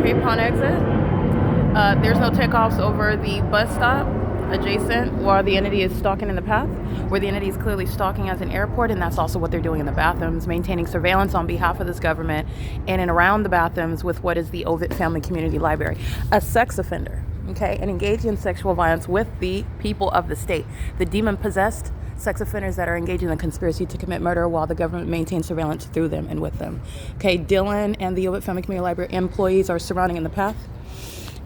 Cape Cod exit. There's no takeoffs over the bus stop adjacent while the entity is stalking in the path, where the entity is clearly stalking as an airport, and that's also what they're doing in the bathrooms, maintaining surveillance on behalf of this government in and around the bathrooms with what is the OVITT Family Community Library. A sex offender, okay, and engaged in sexual violence with the people of the state. The demon-possessed sex offenders that are engaged in a conspiracy to commit murder while the government maintains surveillance through them and with them. Okay, DILLON and the OVITT Family Community Library employees are surrounding in the path.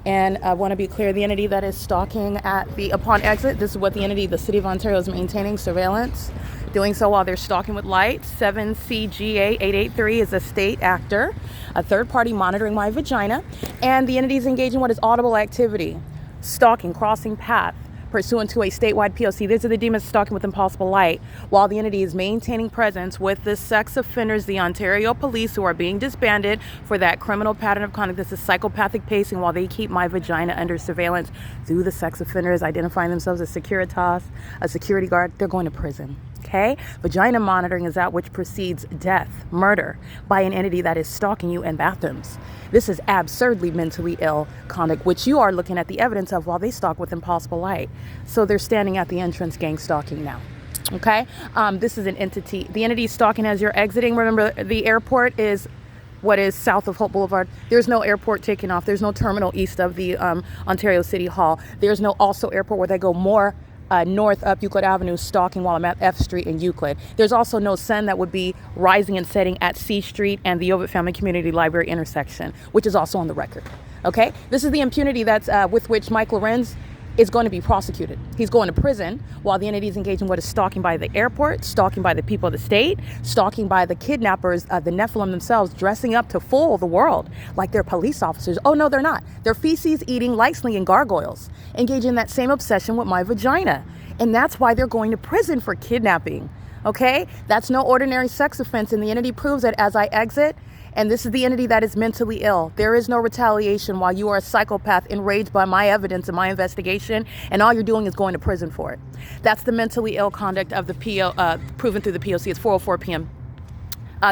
And I want to be clear, the entity that is stalking at the upon exit, this is what the entity, the City of Ontario, is maintaining surveillance, doing so while they're stalking with lights. 7CGA883 is a state actor, a third party monitoring my vagina, and the entity is engaging in what is audible activity, stalking, crossing path, pursuant to a statewide P.O.C. These are the demons stalking with impossible light, while the entity is maintaining presence with the sex offenders, the Ontario police, who are being disbanded for that criminal pattern of conduct. This is psychopathic pacing while they keep my vagina under surveillance through the sex offenders identifying themselves as SECURITAS, a security guard. They're going to prison. Okay? Vagina monitoring is that which precedes death, murder, by an entity that is stalking you in bathrooms. This is absurdly mentally ill conduct, which you are looking at the evidence of while they stalk with impossible light. So they're standing at the entrance, gang stalking now. Okay? This is an entity. The entity is stalking as you're exiting. Remember, the airport is what is south of Hope Boulevard. There's no airport taking off. There's no terminal east of the Ontario City Hall. There's no also airport where they go more north up Euclid Avenue, stalking while I'm at F Street in Euclid. There's also no sun that would be rising and setting at C Street and the OVITT Family Community Library intersection, which is also on the record. Okay? This is the impunity that's with which Mike LORENZ is going to be prosecuted. He's going to prison while the entity is engaged in what is stalking by the airport, stalking by the people of the state, stalking by the kidnappers, the Nephilim themselves, dressing up to fool the world like they're police officers. Oh, no, they're not. They're feces-eating, light-slinging gargoyles, engaged in that same obsession with my vagina. And that's why they're going to prison for kidnapping. Okay? That's no ordinary sex offense, and the entity proves it as I exit. And this is the entity that is mentally ill. There is no retaliation while you are a psychopath enraged by my evidence and my investigation, and all you're doing is going to prison for it. That's the mentally ill conduct of the proven through the P.O.C. It's 4:04 p.m.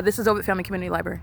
This is OVITT Family Community Library.